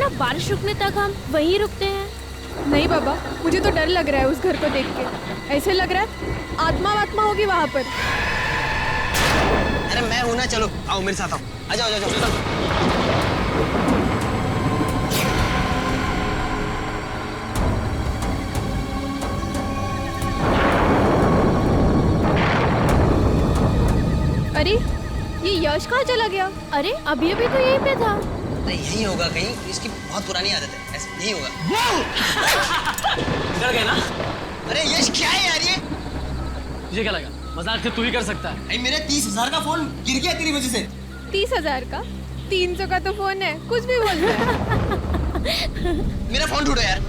क्या बारिश रुकने तक हम वहीं रुकते हैं? नहीं बाबा, मुझे तो डर लग रहा है उस घर को देख के। ऐसे लग रहा है आत्मा वात्मा होगी वहाँ पर। अरे मैं हूं ना, चलो आओ मेरे साथ आओ। आ जाओ जाओ जाओ। अरे ये यश कहाँ चला गया? अरे अभी अभी तो यहीं पे था। अरे यही होगा कहीं, इसकी बहुत पुरानी आदत है, ऐसे यही होगा। डर गए ना? अरे यश क्या है यार ये क्या लगा? मजाक से तू ही कर सकता है। भाई मेरे 30,000 का फोन गिर गया तेरी वजह से। 30,000 का? 300 का तो फोन है, कुछ भी बोल रहा है। मेरा फोन ढूंढो यार।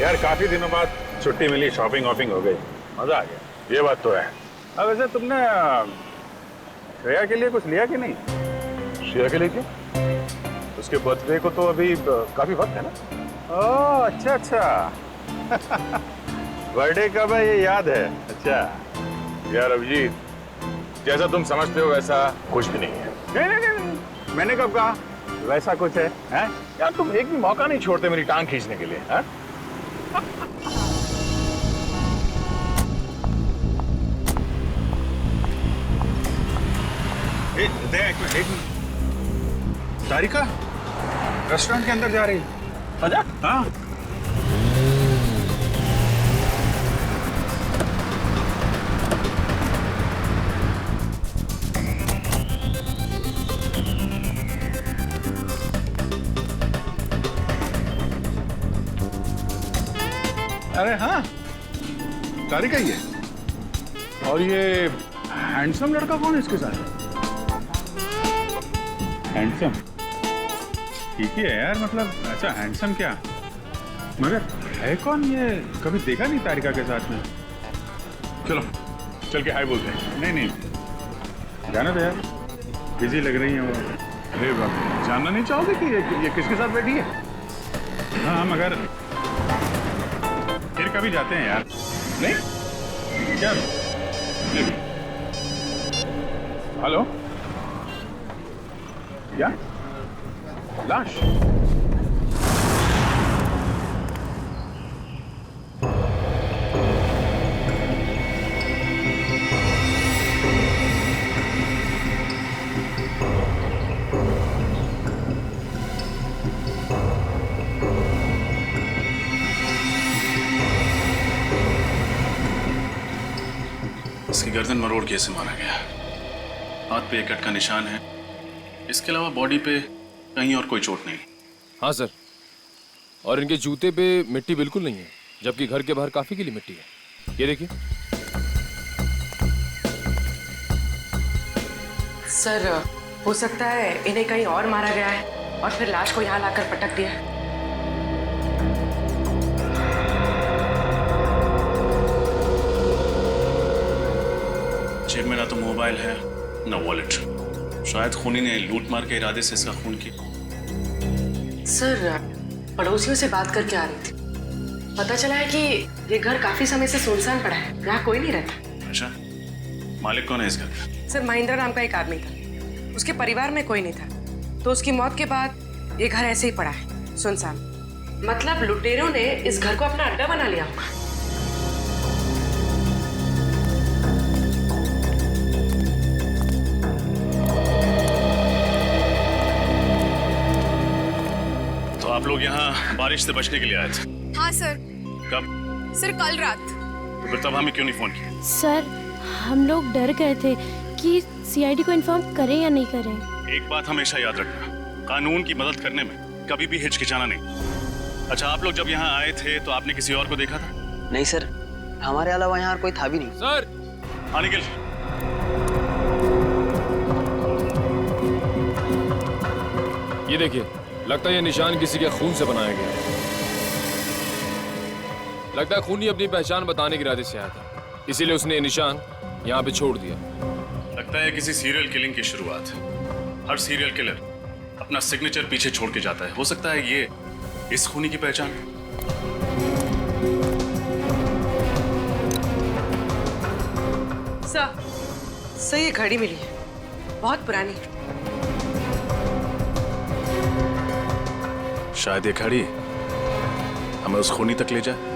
यार काफी दिनों बाद छुट्टी मिली, शॉपिंग वॉपिंग हो गई, मजा आ गया। ये बात तो है। अब वैसे तुमने श्रेया के लिए कुछ लिया कि नहीं? श्रेया के लिए क्या? उसके बर्थडे को तो अभी काफी वक्त है ना। ओह अच्छा अच्छा। बर्थडे कब है ये याद है? अच्छा यार अभिजीत, जैसा तुम समझते हो वैसा कुछ भी नहीं है। नहीं, मैंने कब कहा वैसा कुछ है, हैं? यार तुम एक भी मौका नहीं छोड़ते मेरी टांग खींचने के लिए, हैं? तारिका रेस्टोरेंट के अंदर जा रही है। आजा। हाँ अरे हाँ तारिका ही है। और ये हैंडसम लड़का कौन है इसके साथ? हैंडसम ठीक ही है यार, मतलब अच्छा हैंडसम क्या, मगर है कौन ये? कभी देखा नहीं तारिका के साथ में। चलो चल के हाय बोलते हैं। नहीं नहीं जाना तो यार, बिजी लग रही है वो। अरे बाप, जानना नहीं चाहोगे कि ये किसके साथ बैठी है? हाँ मगर फिर कभी जाते हैं यार। नहीं क्या? हेलो क्या लाश? इसकी गर्दन मरोड़ के ऐसे मारा गया। हाथ पे एक कट का निशान है, इसके अलावा बॉडी पे कहीं और कोई चोट नहीं। हाँ सर, और इनके जूते पे मिट्टी बिल्कुल नहीं है, जबकि घर के बाहर काफी गीली मिट्टी है। ये देखिए सर, हो सकता है इन्हें कहीं और मारा गया है और फिर लाश को यहाँ लाकर पटक दिया। जेब में ना तो मोबाइल है ना वॉलेट। शायद खूनी ने लूट मार के इरादे से इसका खून किया। सर, पड़ोसियों से बात करके आ रही थी, पता चला है कि ये घर काफी समय से सुनसान पड़ा है, यहाँ कोई नहीं रहता। अच्छा, मालिक कौन है इस घर का? सर, महेंद्र नाम का एक आदमी था, उसके परिवार में कोई नहीं था, तो उसकी मौत के बाद ये घर ऐसे ही पड़ा है सुनसान। मतलब लुटेरों ने इस घर को अपना अड्डा बना लिया होगा। आप लोग यहाँ बारिश से बचने के लिए आए थे? हाँ सर। कब? सर कल रात। तो फिर तब हमें क्यों नहीं फोन किया? सर हम लोग डर गए थे कि सीआईडी को इन्फॉर्म करें या नहीं करें। एक बात हमेशा याद रखना, कानून की मदद करने में कभी भी हिचकिचाना नहीं। अच्छा, आप लोग जब यहाँ आए थे तो आपने किसी और को देखा था? नहीं सर, हमारे अलावा यहाँ कोई था भी नहीं। सर। हाँ निखिल। ये देखिए, लगता है ये निशान किसी के खून से बनाया गया। लगता है खूनी अपनी पहचान बताने के इरादे से आया था, इसीलिए उसने ये निशान यहाँ पे छोड़ दिया। लगता है किसी सीरियल किलिंग की शुरुआत। हर सीरियल किलर अपना सिग्नेचर पीछे छोड़ के जाता है। हो सकता है ये इस खूनी की पहचान है। सर ये घड़ी मिली है, बहुत पुरानी। शायद ये घड़ी हमें उस खूनी तक ले जाए।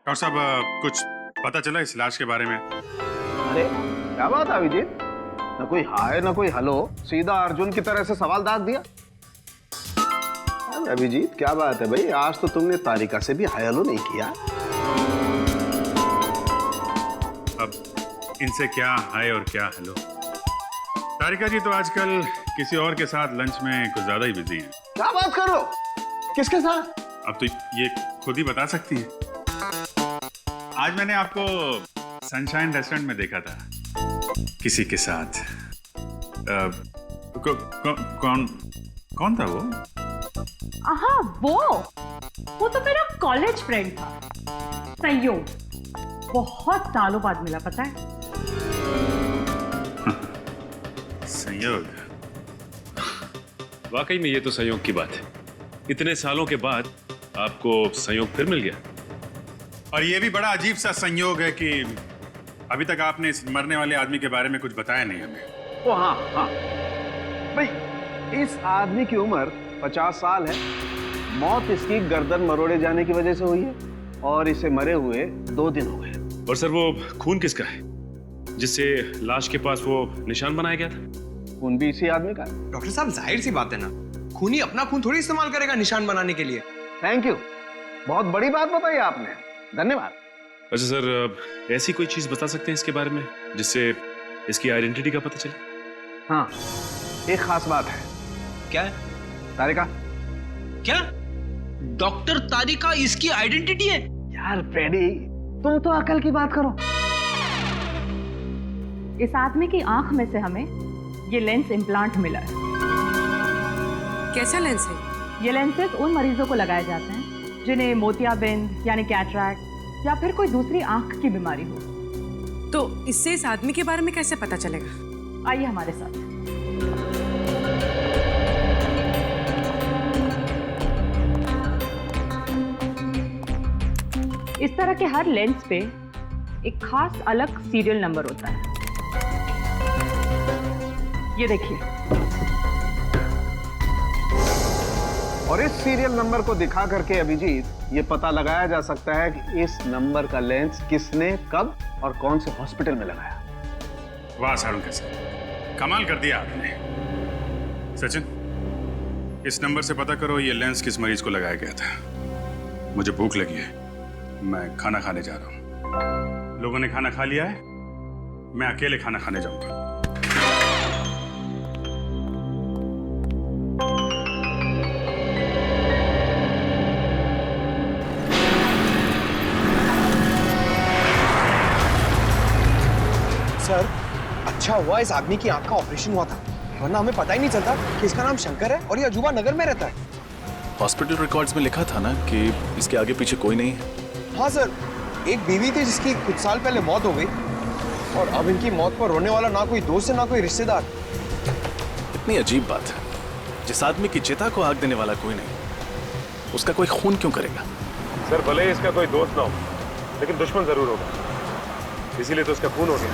डॉक्टर साहब कुछ पता चला इस लाश के बारे में? अरे क्या बात है अभिजीत, ना कोई हाय ना कोई हेलो, सीधा अर्जुन की तरह से सवाल दाग दिया। अरे अभिजीत क्या बात है भाई, आज तो तुमने तारिका से भी हाय हेलो नहीं किया। अब इनसे क्या हाय और क्या हेलो। तारिका जी तो आजकल किसी और के साथ लंच में कुछ ज्यादा ही बिजी हैं। क्या बात कर रहे हो, किसके साथ? अब तो ये खुद ही बता सकती हैं। आज मैंने आपको सनशाइन रेस्टोरेंट में देखा था किसी के साथ। कौन था वो? हाँ वो तो मेरा कॉलेज फ्रेंड था, संयोग। बहुत सालों बाद मिला, पता है। संयोग? वाकई में ये तो संयोग की बात है। इतने सालों के बाद आपको संयोग फिर मिल गया। और ये भी बड़ा अजीब सा संयोग है कि अभी तक आपने इस मरने वाले आदमी के बारे में कुछ बताया नहीं हमें। ओ हाँ भाई, इस आदमी की उम्र 50 साल है। मौत इसकी गर्दन मरोड़े जाने की वजह से हुई है और इसे मरे हुए 2 दिन हो गए। और सर वो खून किसका है जिससे लाश के पास वो निशान बनाया गया था? खून भी इसी आदमी का है। डॉक्टर साहब जाहिर सी बात है ना, खूनी अपना खून थोड़ी इस्तेमाल करेगा निशान बनाने के लिए। थैंक यू, बहुत बड़ी बात बताई आपने, धन्यवाद। अच्छा सर, ऐसी कोई चीज बता सकते हैं इसके बारे में जिससे इसकी आइडेंटिटी का पता चले? हाँ, एक खास बात है। क्या है? तारिका। क्या? डॉक्टर तारिका इसकी आइडेंटिटी है? यार फ्रेडी, तुम तो अकल की बात करो। इस आदमी की आंख में से हमें ये लेंस इम्प्लांट मिला है। कैसा लेंस है? ये लेंसेज उन मरीजों को लगाए जाते हैं जिन्हें मोतियाबिंद यानी कैटरैक्ट या फिर कोई दूसरी आंख की बीमारी हो। तो इससे इस आदमी के बारे में कैसे पता चलेगा? आइए हमारे साथ। इस तरह के हर लेंस पे एक खास अलग सीरियल नंबर होता है। ये देखिए। और इस सीरियल नंबर को दिखा करके अभिजीत ये पता लगाया जा सकता है कि इस नंबर का लेंस किसने कब और कौन से हॉस्पिटल में लगाया। वाह सारुण के सर, कमाल कर दिया आपने। सचिन, इस नंबर से पता करो ये लेंस किस मरीज को लगाया गया था। मुझे भूख लगी है, मैं खाना खाने जा रहा हूँ। लोगों ने खाना खा लिया है, मैं अकेले खाना खाने जाऊंगा। सर, अच्छा हुआ इस आदमी की आंख का ऑपरेशन हुआ था, वरना हमें पता ही नहीं चलता कि इसका नाम शंकर है और ये अजूबा नगर में रहता है। हॉस्पिटल रिकॉर्ड्स में लिखा था ना कि इसके आगे पीछे कोई नहीं है। हाँ सर, एक बीवी थी जिसकी कुछ साल पहले मौत हो गई और अब इनकी मौत पर रोने वाला ना कोई दोस्त है ना कोई रिश्तेदार। इतनी अजीब बात है, जिस आदमी की चिता को आग देने वाला कोई नहीं, उसका कोई खून क्यों करेगा? सर भले ही इसका कोई दोस्त ना हो, लेकिन दुश्मन जरूर होगा, इसीलिए तो उसका खून हो गया।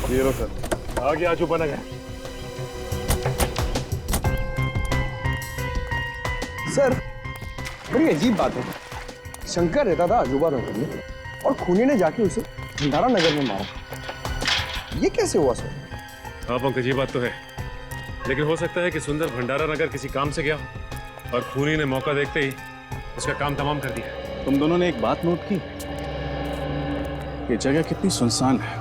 ये लो सर, आगे अजूबा नगर। सर, बड़ी अजीब बात है, शंकर रहता था अजूबा नगर में और खूनी ने जाके उसे भंडारा नगर में मारा। ये कैसे हुआ सर? हाँ पंकज, ये बात तो है। लेकिन हो सकता है कि सुंदर भंडारा नगर किसी काम से गया हो और खूनी ने मौका देखते ही उसका काम तमाम कर दिया। तुम दोनों ने एक बात नोट की, ये जगह कितनी सुनसान है।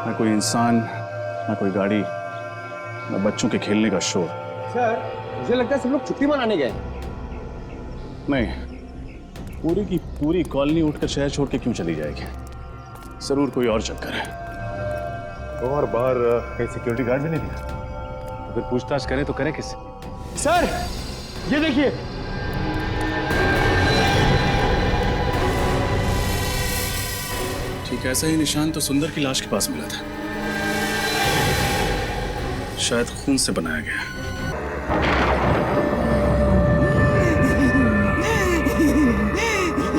ना कोई इंसान, ना कोई गाड़ी, ना बच्चों के खेलने का शोर। सर मुझे लगता है सब लोग छुट्टी मनाने गए। नहीं, पूरी की पूरी कॉलोनी उठकर शहर छोड़ के क्यों चली जाएगी? जरूर कोई और चक्कर है। और बाहर कहीं सिक्योरिटी गार्ड भी नहीं दिया, तो फिर पूछताछ करें तो करें किससे? सर ये देखिए, ठीक ऐसा ही निशान तो सुंदर की लाश के पास मिला था। शायद खून से बनाया गया।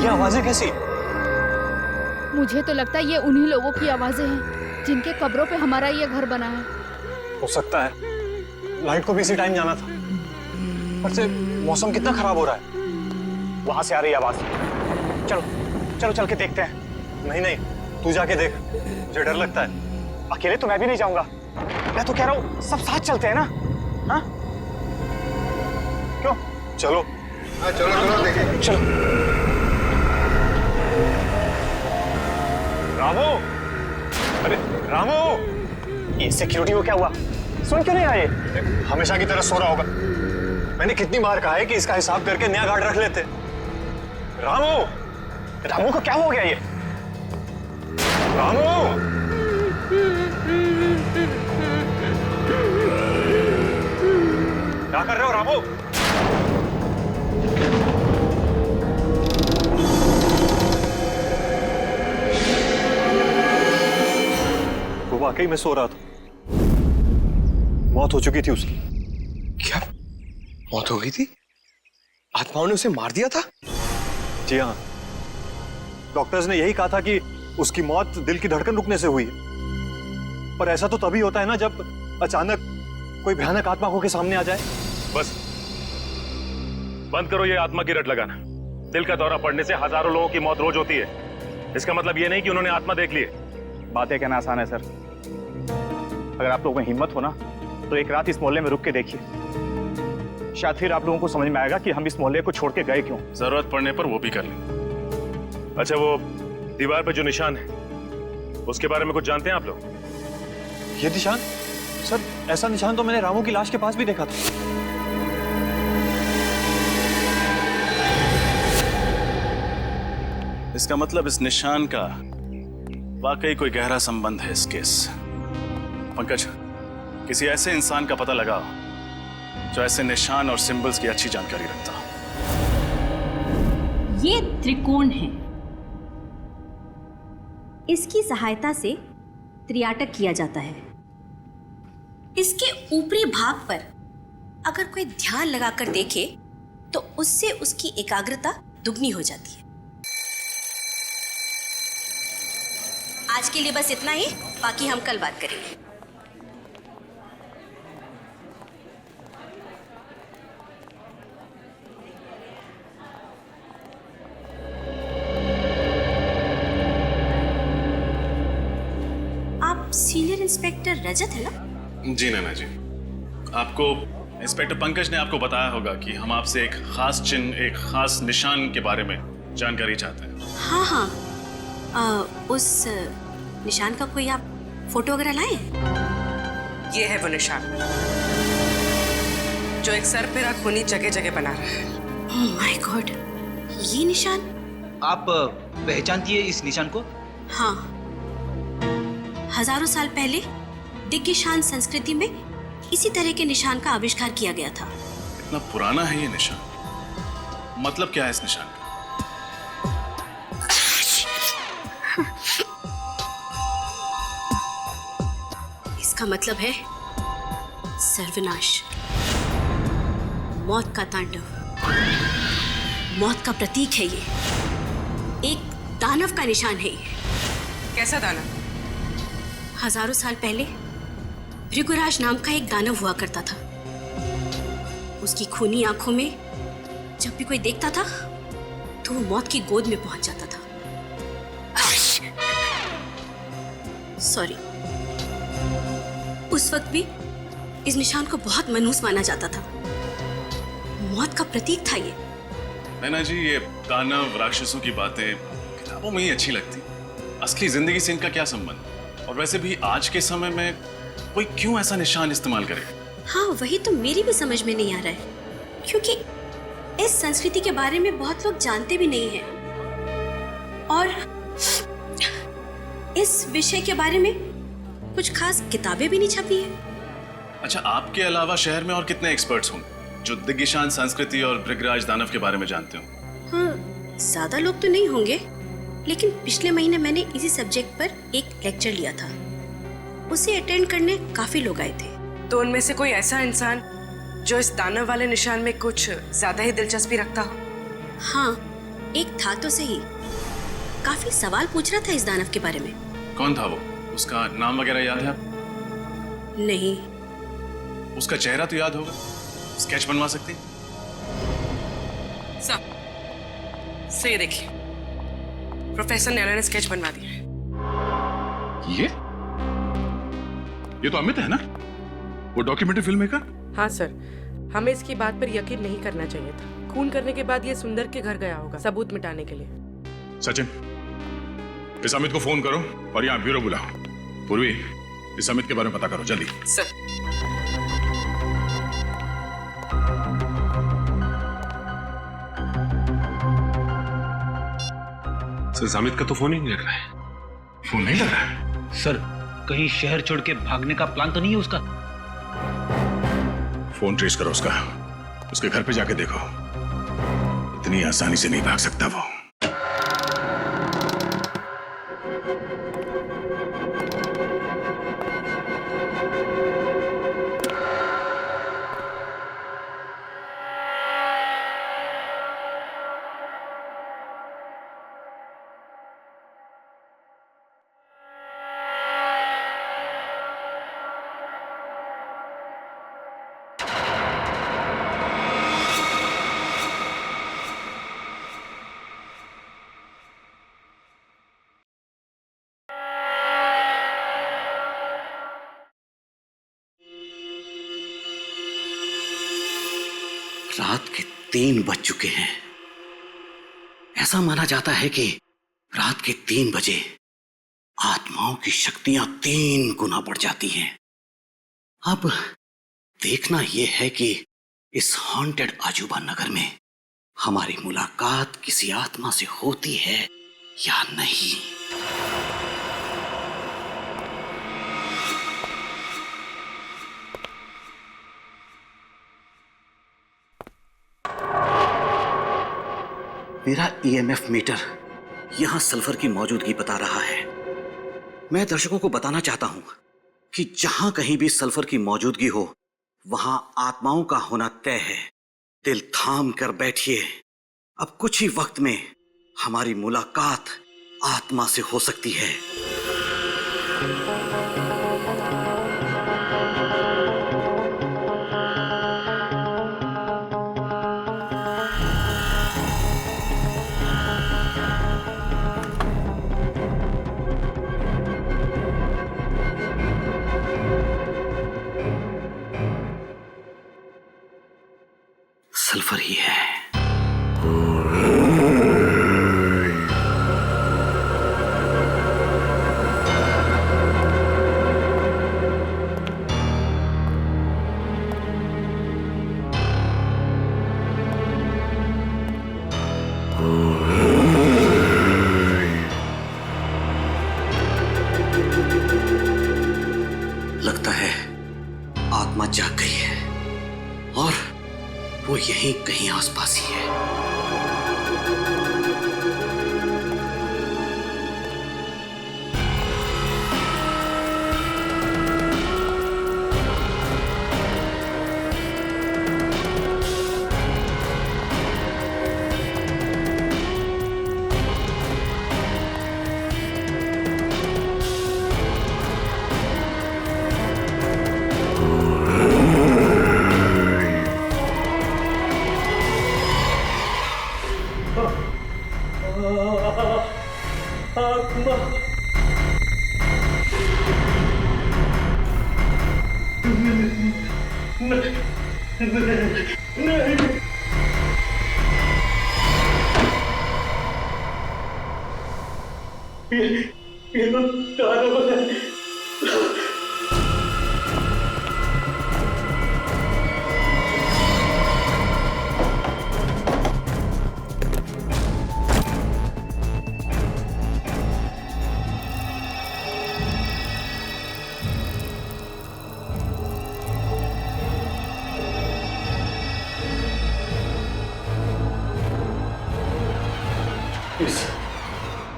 ये आवाजें कैसी? मुझे तो लगता है ये उन्हीं लोगों की आवाजें हैं जिनके कब्रों पे हमारा ये घर बना है। हो सकता है, लाइट को भी इसी टाइम जाना था। पर से मौसम कितना खराब हो रहा है। वहां से आ रही आवाज। चलो चलो चल के देखते हैं। नहीं नहीं, तू जाके देख, मुझे डर लगता है। अकेले तो मैं भी नहीं जाऊंगा। मैं तो कह रहा हूँ सब साथ चलते हैं ना। हाँ क्यों? चलो चलो चलो देखें। चलो। रामू, अरे रामू, ये सिक्योरिटी को क्या हुआ? सुन क्यों नहीं आए? हमेशा की तरह सो रहा होगा। मैंने कितनी बार कहा है कि इसका हिसाब करके नया गार्ड रख लेते। रामू, रामू को क्या हो गया ये? रामू, क्या कर रहे हो रामू? वो वाकई में सो रहा था। मौत हो चुकी थी उसकी। क्या मौत हो गई थी? आत्माओं ने उसे मार दिया था? जी हाँ, डॉक्टर्स ने यही कहा था कि उसकी मौत दिल की धड़कन रुकने से हुई है। पर ऐसा तो तभी होता है ना जब अचानक कोई भयानक आत्मा होकर सामने आ जाए। बस बंद करो ये आत्मा की रट लगाना। दिल का दौरा पड़ने से हजारों लोगों की मौत रोज होती है। इसका मतलब ये नहीं कि उन्होंने आत्मा देख ली है। बातें कहना आसान है सर। अगर आप लोगों में हिम्मत हो ना तो एक रात इस मोहल्ले में रुक के देखिए। शायद फिर आप लोगों को समझ में आएगा कि हम इस मोहल्ले को छोड़ के गए क्यों। जरूरत पड़ने पर वो भी कर लेंगे। अच्छा, वो दीवार पे जो निशान है उसके बारे में कुछ जानते हैं आप लोग? ये निशान? सर ऐसा निशान तो मैंने रामू की लाश के पास भी देखा था। इसका मतलब इस निशान का वाकई कोई गहरा संबंध है इस केस। पंकज, किसी ऐसे इंसान का पता लगाओ जो ऐसे निशान और सिंबल्स की अच्छी जानकारी रखता हो। ये त्रिकोण है। इसकी सहायता से त्रियाटक किया जाता है। इसके ऊपरी भाग पर अगर कोई ध्यान लगाकर देखे तो उससे उसकी एकाग्रता दुगनी हो जाती है। आज के लिए बस इतना ही, बाकी हम कल बात करेंगे। आप सीनियर इंस्पेक्टर रजत है ना? जी नैना जी, आपको इंस्पेक्टर पंकज ने आपको बताया होगा कि हम आपसे एक खास चिन्ह, एक खास निशान के बारे में जानकारी चाहते हैं। हाँ हाँ, उस निशान का कोई आप फोटो वगैरह लाए? ये है वो निशान जो एक सर पे खूनी जगह जगह बना रहा है। ओह माय गॉड, ये निशान आप पहचानती है इस निशान को? हाँ, हजारों साल पहले दिग्यशान संस्कृति में इसी तरह के निशान का आविष्कार किया गया था। इतना पुराना है ये निशान? मतलब क्या है इस निशान का? इसका मतलब है सर्वनाश, मौत का तांडव, मौत का प्रतीक है ये। एक दानव का निशान है ये। कैसा दानव? हजारों साल पहले भृगुराज नाम का एक दानव हुआ करता था। उसकी खूनी आंखों में जब भी कोई देखता था तो वो मौत की गोद में पहुंच जाता था। सॉरी, उस वक्त भी इस निशान को बहुत मनहूस माना जाता था। मौत का प्रतीक था ये। नैना जी, ये दानव राक्षसों की बातें किताबों में ही अच्छी लगती, असली जिंदगी से इनका क्या संबंध? और वैसे भी आज के समय में कोई क्यों ऐसा निशान इस्तेमाल करे? हाँ, वही तो मेरी भी समझ में नहीं आ रहा है, क्योंकि इस संस्कृति के बारे में बहुत लोग जानते भी नहीं हैं और इस विषय के बारे में कुछ खास किताबें भी नहीं छपी है। अच्छा, आपके अलावा शहर में और कितने एक्सपर्ट्स होंगे जो दिग्गिशान संस्कृति और भृगराज दानव के बारे में जानते हो? हाँ, ज्यादा लोग तो नहीं होंगे, लेकिन पिछले महीने मैंने इसी सब्जेक्ट पर एक लेक्चर लिया था। उसे अटेंड करने काफी लोग आए थे। तो उनमें से कोई ऐसा इंसान जो इस दानव वाले निशान में कुछ ज्यादा ही दिलचस्पी रखता हो? हाँ, एक था तो सही। काफी सवाल पूछ रहा था इस दानव के बारे में। कौन था वो? उसका नाम वगैरह याद है आप? नहीं। उसका चेहरा तो याद होगा, स्केच बनवा सकती? सर, ये देखिए, प्रोफेसर नैना ने स्केच बनवा दिया है। ये तो अमित है ना, वो डॉक्यूमेंट्री फिल्म मेकर? हाँ सर, हमें इसकी बात पर यकीन नहीं करना चाहिए था। खून करने के बाद ये सुंदर के घर गया होगा सबूत मिटाने के लिए। सचिन, इस अमित को फोन करो और यहाँ ब्यूरो बुलाओ। पूर्वी, इस अमित के बारे में पता करो जल्दी। सर। अमित का तो फोन ही नहीं लग रहा है। फोन नहीं लग रहा है? सर, कहीं शहर छोड़ के भागने का प्लान तो नहीं है उसका? फोन ट्रेस करो उसका, उसके घर पे जाके देखो। इतनी आसानी से नहीं भाग सकता वो। रात के 3 बज चुके हैं। ऐसा माना जाता है कि रात के 3 बजे आत्माओं की शक्तियां 3 गुना बढ़ जाती हैं। अब देखना यह है कि इस हॉन्टेड अजूबा नगर में हमारी मुलाकात किसी आत्मा से होती है या नहीं। मेरा ईएमएफ मीटर यहां सल्फर की मौजूदगी बता रहा है। मैं दर्शकों को बताना चाहता हूं कि जहां कहीं भी सल्फर की मौजूदगी हो, वहां आत्माओं का होना तय है। दिल थाम कर बैठिए, अब कुछ ही वक्त में हमारी मुलाकात आत्मा से हो सकती है। सल्फर ही है। लगता है आत्मा जाग गई है और वो यहीं कहीं आसपास ही है। ये तो दानव है।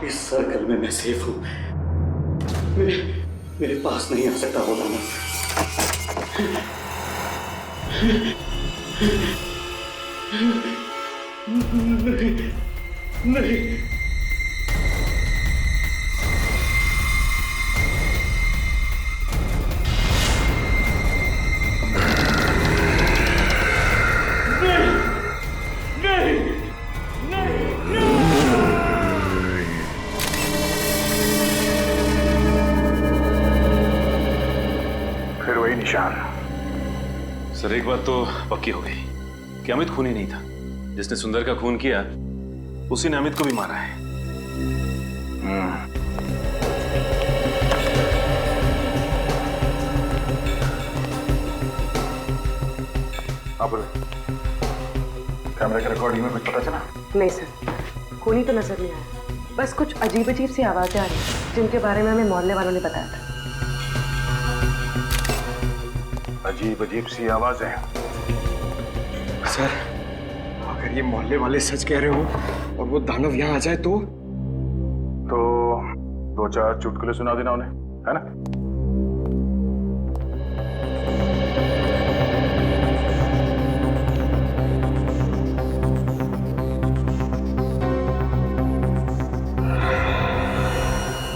इस सर्कल में मैं सेफ हूं। मेरे पास नहीं आ सकता वो दानव। नहीं। सर एक बात तो पक्की हो गई कि अमित खूनी नहीं था। जिसने सुंदर का खून किया उसी ने अमित को भी मारा है। कैमरे के रिकॉर्डिंग में कुछ पता चला? नहीं सर, खूनी तो नजर नहीं आया। बस कुछ अजीब अजीब सी आवाजें आ रही जिनके बारे में हमें मोहल्ले वालों ने बताया था। अजीब अजीब सी आवाजें। सर, अगर ये मोहल्ले वाले सच कह रहे हो और वो दानव यहाँ आ जाए तो 2-4 चुटकुले सुना देना उन्हें, है ना?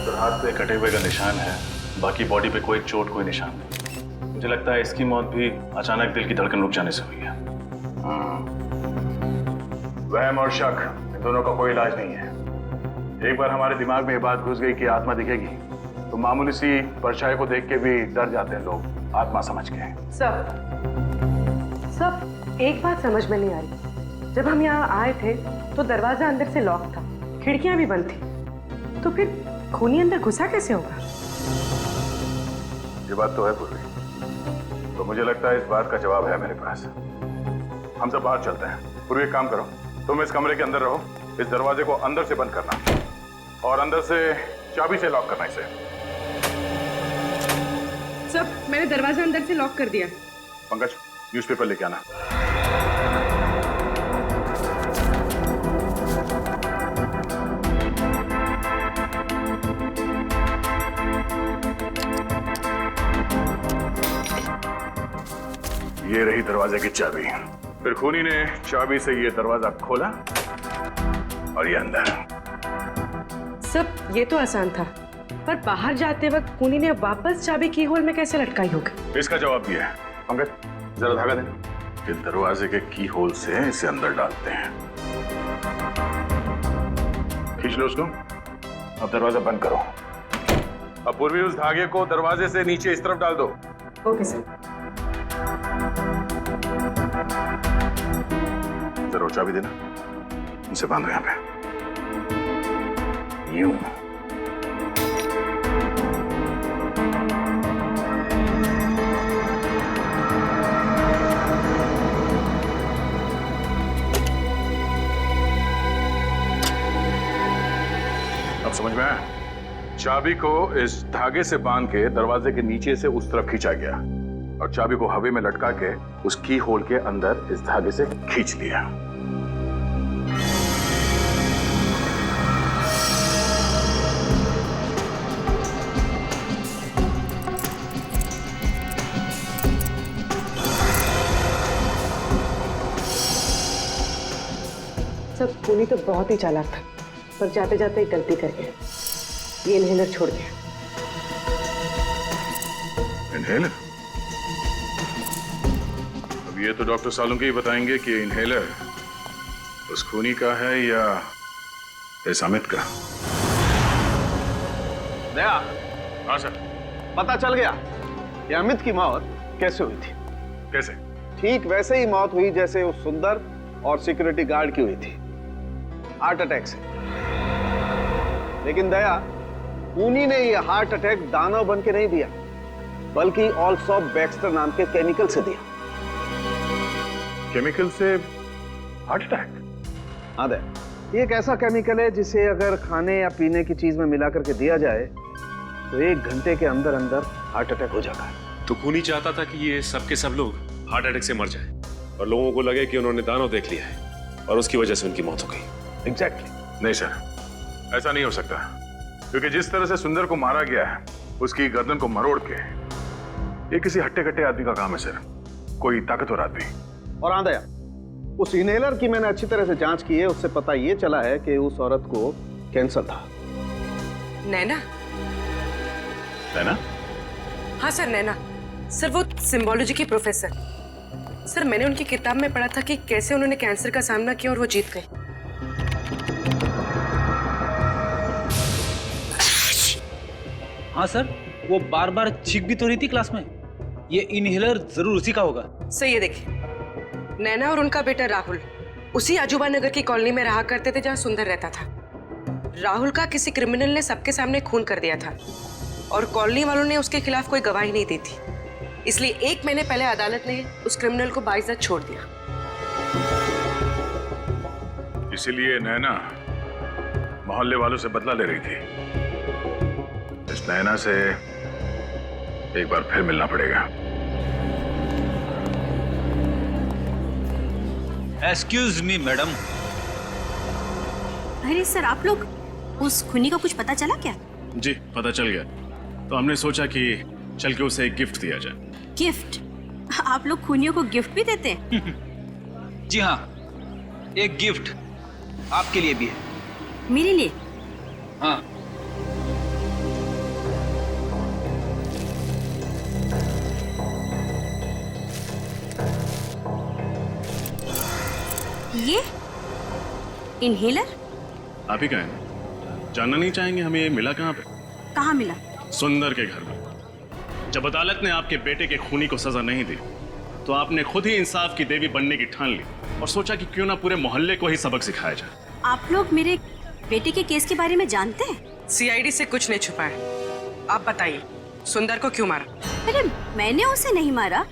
तो हाथ पे कटे हुए का निशान है, बाकी बॉडी पे कोई चोट कोई निशान नहीं। मुझे लगता है इसकी मौत भी अचानक दिल की धड़कन रुक जाने से हुई है। वहम और शक, इन दोनों का कोई इलाज नहीं है। एक बार हमारे दिमाग में ये बात घुस गई कि आत्मा दिखेगी तो मामूली सी परछाई को देख के भी डर जाते हैं लोग, आत्मा समझ के। सब एक बात समझ में नहीं आ रही। जब हम यहाँ आए थे तो दरवाजा अंदर से लॉक था, खिड़कियां भी बंद थी, तो फिर खूनी अंदर घुसा कैसे होगा? ये बात तो है पूर्वी, तो मुझे लगता है इस बात का जवाब है मेरे पास। हम सब बाहर चलते हैं। पूर्वी एक काम करो, तुम इस कमरे के अंदर रहो, इस दरवाजे को अंदर से बंद करना और अंदर से चाबी से लॉक करना इसे। सब, मैंने दरवाजा अंदर से लॉक कर दिया। पंकज, न्यूज़पेपर लेके आना। ये रही दरवाजे की चाबी। फिर खूनी ने चाबी से ये दरवाजा खोला और ये अंदर। सब ये तो आसान था, पर बाहर जाते वक्त खूनी ने वापस चाबी की होल में कैसे लटकाई होगी? इसका जवाब दिया है। पंकज, जरा धागा देना। इस दरवाजे के की होल से इसे अंदर डालते हैं। खींच लो उसको। अब दरवाजा बंद करो। अब पूर्वी उस धागे को दरवाजे से नीचे इस तरफ डाल दो। Okay sir. जरूर चाबी देना। इसे बांधो यहाँ पे। यूं। अब समझ में आया? चाबी को इस धागे से बांध के दरवाजे के नीचे से उस तरफ खींचा गया और चाबी को हवा में लटका के उस की होल के अंदर इस धागे से खींच लिया। सब, खूनी तो बहुत ही चालाक था, पर जाते जाते एक गलती कर गया। ये इनहेलर छोड़ गया। इनहेलर? अब ये तो डॉक्टर सालुंके ही बताएंगे कि इनहेलर उस खूनी का है या इस अमित का। दया, हाँ सर। पता चल गया कि अमित की मौत कैसे हुई थी। कैसे? ठीक वैसे ही मौत हुई जैसे उस सुंदर और सिक्योरिटी गार्ड की हुई थी, हार्ट अटैक से। लेकिन दया, खूनी ने यह हार्ट अटैक दानव बन के नहीं दिया, बल्कि ऑल्सो बैक्स्टर नाम के केमिकल से दिया। केमिकल से हार्ट अटैक? हाँ दया, ये एक ऐसा केमिकल है जिसे अगर खाने या पीने की चीज में मिला करके दिया जाए तो 1 घंटे के अंदर अंदर हार्ट अटैक हो जाता है। तो खूनी चाहता था कि ये सब के सब लोग हार्ट अटैक से मर जाए और लोगों को लगे कि उन्होंने दानव देख लिया है और उसकी वजह से उनकी मौत हो गई। एग्जैक्टली। नहीं सर, ऐसा नहीं हो सकता, क्योंकि जिस तरह से सुंदर को मारा गया है, उसकी गर्दन को मरोड़ के, ये किसी हट्टे कट्टे आदमी का काम है सर, कोई ताकतवर आदमी। और हाँ दया, उस इनहेलर की मैंने अच्छी तरह से जांच की है, उससे पता ये चला है कि उस औरत को कैंसर था। नैना? नैना? हाँ सर, नैना सर, वो सिम्बोलॉजी की प्रोफेसर। सर, मैंने उनकी किताब में पढ़ा था कि कैसे उन्होंने कैंसर का सामना किया और वो जीत गए। हाँ सर, वो बार बार चीख भी तो रही थी क्लास में। ये इनहेलर जरूर उसी का होगा। सही है, देखिए नैना और उनका बेटा राहुल उसी अजूबा नगर की कॉलोनी में रहा करते थे जहां सुंदर रहता था। राहुल का किसी क्रिमिनल ने सबके सामने खून कर दिया था और कॉलोनी वालों ने उसके खिलाफ कोई गवाही नहीं दी थी, इसलिए 1 महीने पहले अदालत ने उस क्रिमिनल को बाइज्जत छोड़ दिया। इसीलिए नैना मोहल्ले वालों से बदला ले रही थी। इस नैना से एक बार फिर मिलना पड़ेगा। Excuse me madam. अरे सर, आप लोग, उस खूनी का कुछ पता चला क्या? जी पता चल गया, तो हमने सोचा कि चल के उसे एक गिफ्ट दिया जाए। गिफ्ट? आप लोग खूनियों को गिफ्ट भी देते हैं? जी हाँ, एक गिफ्ट आपके लिए भी है। मेरे लिए? हाँ। ये इनहेलर? आप ही कहें, जानना नहीं चाहेंगे हमें ये मिला कहाँ पे? कहाँ मिला? सुंदर के घर में। जब अदालत ने आपके बेटे के खूनी को सजा नहीं दी, तो आपने खुद ही इंसाफ की देवी बनने की ठान ली और सोचा कि क्यों ना पूरे मोहल्ले को ही सबक सिखाया जाए। आप लोग मेरे बेटे के केस के बारे में जानते हैं? सीआईडी से कुछ नहीं छुपा है। आप बताइए, सुंदर को क्यों मारा? अरे मैंने उसे नहीं मारा।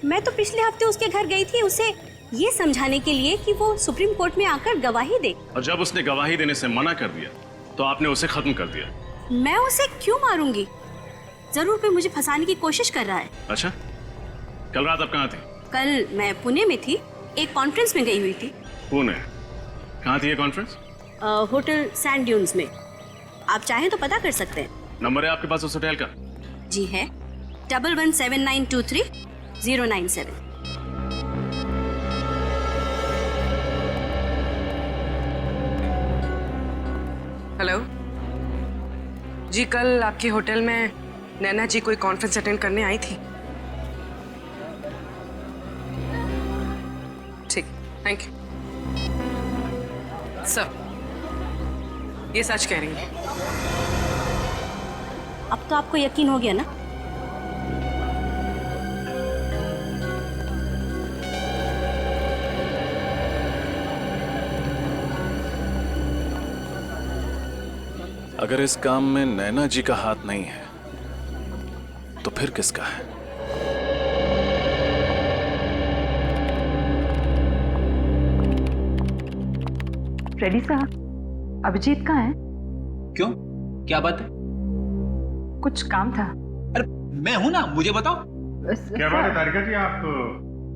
मैं तो पिछले हफ्ते उसके घर गई थी उसे ये समझाने के लिए कि वो सुप्रीम कोर्ट में आकर गवाही दे। और जब उसने गवाही देने से मना कर दिया, तो आपने उसे खत्म कर दिया। मैं उसे क्यों मारूंगी? जरूर कोई मुझे फंसाने की कोशिश कर रहा है। अच्छा, कल रात आप कहाँ थे? कल मैं पुणे में थी, एक कॉन्फ्रेंस में गई हुई थी। पुणे? कहाँ थी ये कॉन्फ्रेंस? होटल सैंड ड्यून्स में। आप चाहें तो पता कर सकते हैं। नंबर है आपके पास उस होटल का? जी है, 117923-097। हेलो जी, कल आपके होटल में नैना जी कोई कॉन्फ्रेंस अटेंड करने आई थी? ठीक, थैंक यू सर। ये सच कह रही है? अब तो आपको यकीन हो गया ना? अगर इस काम में नैना जी का हाथ नहीं है, तो फिर किसका है? फ्रेडी साहब, अभिजीत कहाँ है? क्यों, क्या बात है? कुछ काम था। अरे मैं हूं ना, मुझे बताओ। क्या बात है तारिका जी, आप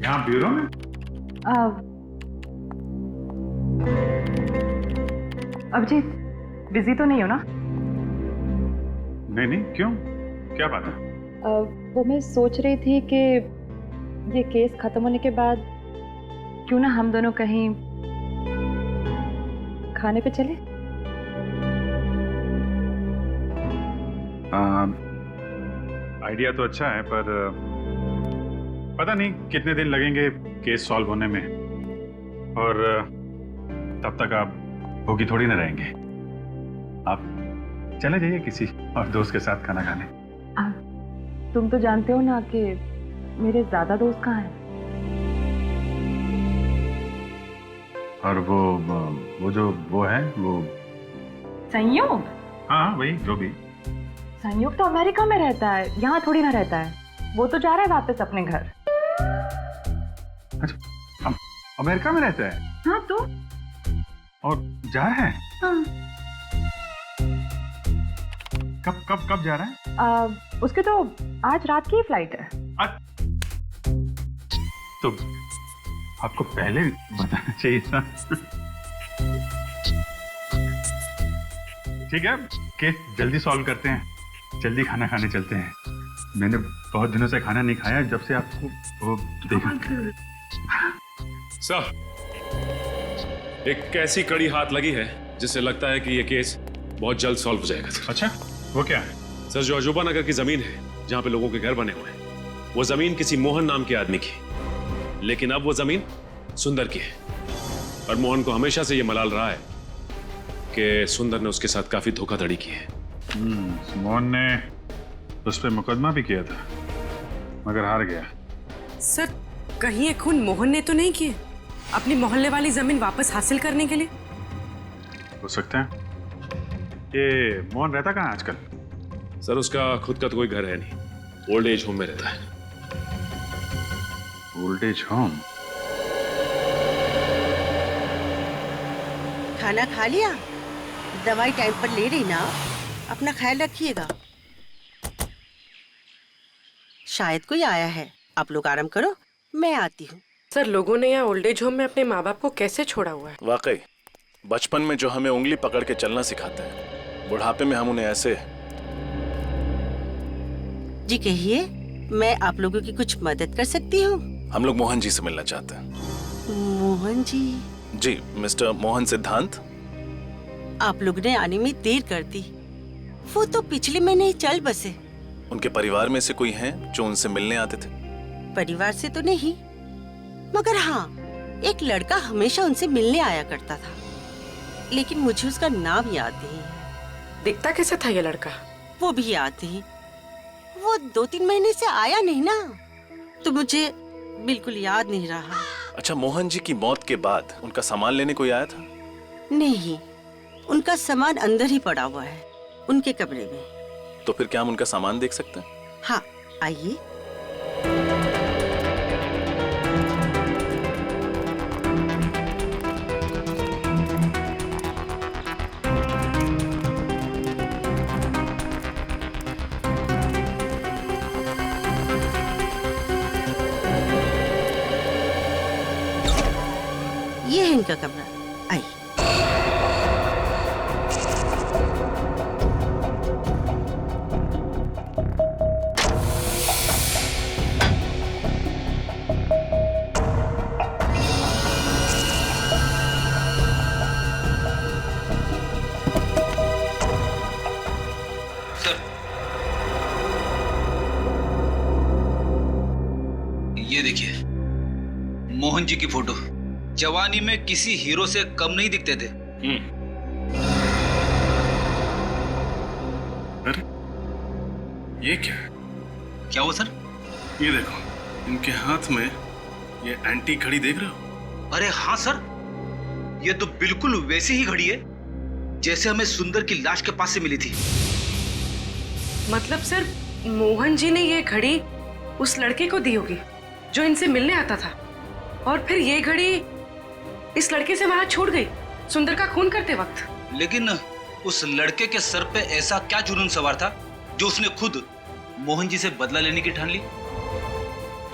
यहाँ ब्यूरो में? अभिजीत, बिजी तो नहीं हो ना? नहीं नहीं, क्यों, क्या बात है? वो मैं सोच रही थी कि ये केस खत्म होने के बाद क्यों ना हम दोनों कहीं खाने पे चले? आइडिया तो अच्छा है, पर पता नहीं कितने दिन लगेंगे केस सॉल्व होने में, और तब तक आप भूखी थोड़ी ना रहेंगे। आप चले जाइए किसी और दोस्त के साथ खाना खाने। तुम तो जानते हो ना कि मेरे ज्यादा दोस्त कहाँ हैं? और वो है वो संयोग? हाँ वही जो भी। संयोग तो अमेरिका में रहता है, यहाँ थोड़ी ना रहता है। वो तो जा रहा है वापस अपने घर। अच्छा अमेरिका में रहता है? हाँ तो और जा रहा है? हाँ। कब जा रहा है? उसके तो आज रात की फ्लाइट है। तो आपको पहले बताना चाहिए था। ठीक है, केस जल्दी सॉल्व करते हैं, जल्दी खाना खाने चलते हैं। मैंने बहुत दिनों से खाना नहीं खाया जब से आपको वो देखा। सर, एक ऐसी कड़ी हाथ लगी है जिससे लगता है कि ये केस बहुत जल्द सॉल्व हो जाएगा। अच्छा, वो क्या है? सर, जो अजूबा नगर की जमीन है जहां पे लोगों के घर बने हुए हैं, वो जमीन किसी मोहन नाम के आदमी की, लेकिन अब वो जमीन सुंदर की है। और मोहन को हमेशा से ये मलाल रहा है कि सुंदर ने उसके साथ काफी धोखाधड़ी की है। मोहन ने उस पर मुकदमा भी किया था मगर हार गया। सर, कहीं ये खून मोहन ने तो नहीं किए अपनी मोहल्ले वाली जमीन वापस हासिल करने के लिए? हो सकता है। ये मोहन रहता कहाँ आजकल? सर, उसका खुद का तो कोई घर है नहीं, ओल्ड एज होम में रहता है। Old age home? खाना खा लिया? दवाई टाइम पर ले रही ना? अपना ख्याल रखिएगा। शायद कोई आया है, आप लोग आराम करो, मैं आती हूँ। सर, लोगों ने यहाँ ओल्ड एज होम में अपने माँ बाप को कैसे छोड़ा हुआ है? वाकई बचपन में जो हमें उंगली पकड़ के चलना सिखाते हैं, बुढ़ापे में हम उन्हें ऐसे। जी कहिए, मैं आप लोगों की कुछ मदद कर सकती हूँ? हम लोग मोहन जी से मिलना चाहते हैं। मोहन जी? जी, मिस्टर मोहन सिद्धांत। आप लोग ने आने में देर कर दी, वो तो पिछले महीने ही चल बसे। उनके परिवार में से कोई हैं जो उनसे मिलने आते थे? परिवार से तो नहीं, मगर हाँ, एक लड़का हमेशा उनसे मिलने आया करता था, लेकिन मुझे उसका नाम याद नहीं है। दिखता कैसा था ये लड़का? वो भी याद नहीं। वो 2-3 महीने से आया नहीं ना, तो मुझे बिल्कुल याद नहीं रहा। अच्छा, मोहन जी की मौत के बाद उनका सामान लेने कोई आया था? नहीं, उनका सामान अंदर ही पड़ा हुआ है, उनके कमरे में। तो फिर क्या हम उनका सामान देख सकते हैं? हाँ, आइए। ये है इनका कमरा, आइए। ये देखिए, मोहन जी की फोटो। जवानी में किसी हीरो से कम नहीं दिखते थे। अरे ये क्या हुआ सर? ये देखो, इनके हाथ में ये एंटी घड़ी देख रहे हो? अरे हाँ सर, ये तो बिल्कुल वैसी ही घड़ी है जैसे हमें सुंदर की लाश के पास से मिली थी। मतलब सर, मोहन जी ने ये घड़ी उस लड़के को दी होगी जो इनसे मिलने आता था, और फिर ये घड़ी इस लड़के से वहां छूट गई सुंदर का खून करते वक्त। लेकिन उस लड़के के सर पे ऐसा क्या जुनून सवार था जो उसने खुद मोहन जी से बदला लेने की ठान ली?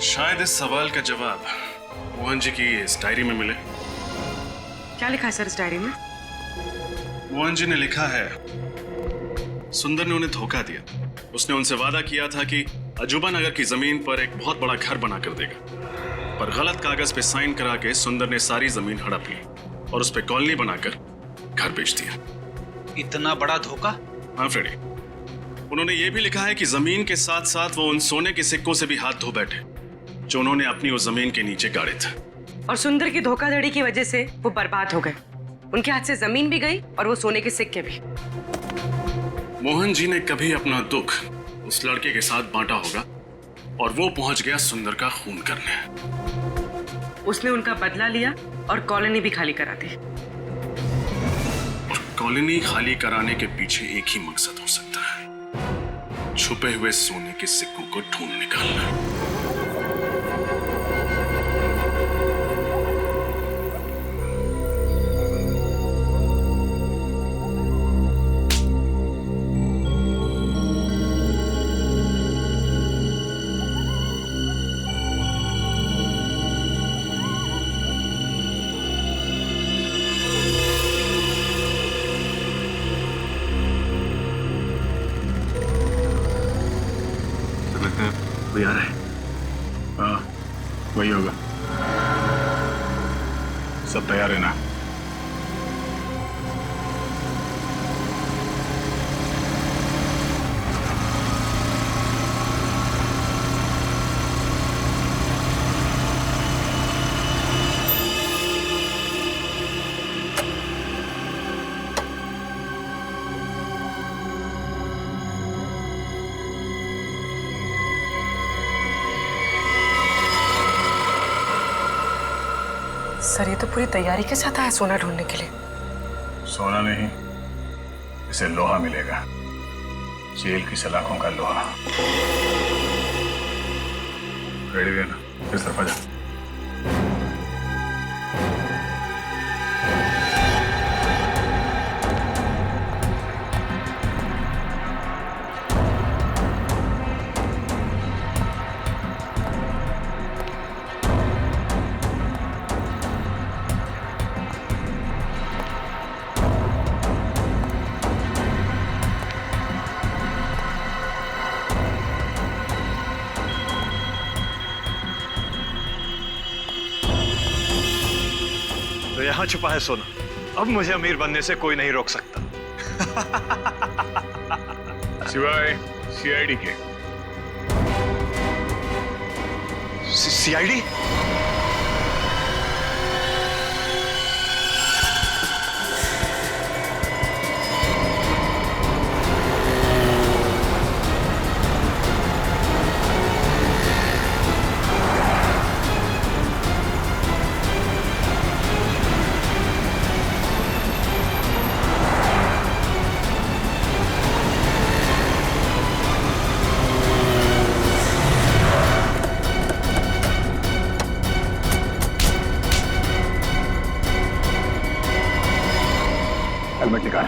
शायद इस सवाल का जवाब मोहन जी की इस डायरी में मिले। क्या लिखा है सर इस डायरी में? मोहन जी ने लिखा है, सुंदर ने उन्हें धोखा दिया। उसने उनसे वादा किया था कि अजूबा नगर की जमीन पर एक बहुत बड़ा घर बना कर देगा, पर गलत कागज पे साइन करा के सुंदर ने सारी जमीन हड़प ली और उस पे कॉलोनी बनाकर घर बेच दिया। इतना बड़ा धोखा? हाँ फ्रेडी, उन्होंने ये भी लिखा है कि जमीन के साथ साथ वो उन सोने के सिक्कों से भी हाथ धो बैठे जो उन्होंने अपनी उस जमीन के नीचे गाड़े थे। और सुंदर की धोखाधड़ी की वजह से वो बर्बाद हो गए। उनके हाथ से जमीन भी गई और वो सोने के सिक्के भी। मोहन जी ने कभी अपना दुख उस लड़के के साथ बांटा होगा और वो पहुंच गया सुंदर का खून करने। उसने उनका बदला लिया और कॉलोनी भी खाली करा दी। और कॉलोनी खाली कराने के पीछे एक ही मकसद हो सकता है, छुपे हुए सोने के सिक्कों को ढूंढ निकालना। कोई आ रहा है? हाँ, वही होगा। सब तैयार है ना? सर ये तो पूरी तैयारी के साथ आया सोना ढूंढने के लिए। सोना नहीं, इसे लोहा मिलेगा, जेल की सलाखों का लोहा। रेडी है ना? इस तरफ आ जा। तो यहाँ छुपा है सोना। अब मुझे अमीर बनने से कोई नहीं रोक सकता। सिवाय सीआईडी के। सीआईडी? हेलमेट निकाल।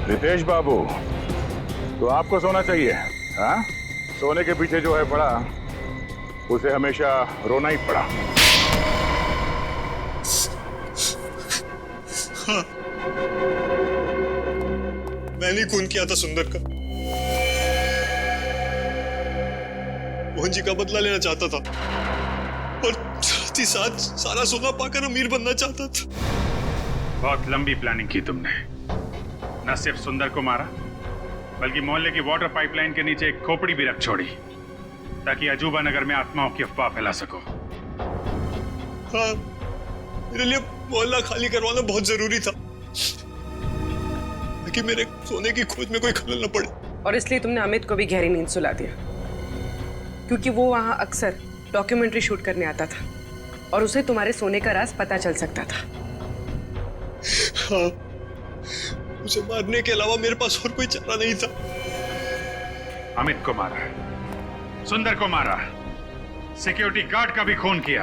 रितेश बाबू, तो आपको सोना चाहिए? हाँ, सोने के पीछे जो है पड़ा, उसे हमेशा रोना ही पड़ा। हाँ, मैंने खून किया था सुंदर का। मोहन जी का बदला लेना चाहता था और साथ ही साथ सारा सोना पाकर अमीर बनना चाहता था। बहुत लंबी प्लानिंग की तुमने। न सिर्फ सुंदर को मारा, बल्कि मोहल्ले की वाटर पाइपलाइन के नीचे एक खोपड़ी भी रख छोड़ी, ताकि अजूबा नगर में आत्माओं की अफवाह फैला सको। हाँ, मेरे लिए मोहल्ला खाली करवाना बहुत जरूरी था, ताकि मेरे सोने की खोज में कोई खलल न पड़े। और इसलिए तुमने अमित को भी गहरी नींद सुला दिया, क्योंकि वो वहां अक्सर डॉक्यूमेंट्री शूट करने आता था और उसे तुम्हारे सोने का राज पता चल सकता था। हाँ, उसे मारने के अलावा मेरे पास और कोई चारा नहीं था। अमित को मारा, सुंदर को मारा, सिक्योरिटी गार्ड का भी खून किया।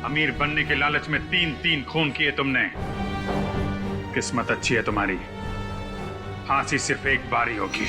अमीर बनने के लालच में 3-3 खून किए तुमने। किस्मत अच्छी है तुम्हारी, फांसी सिर्फ एक बार ही होगी।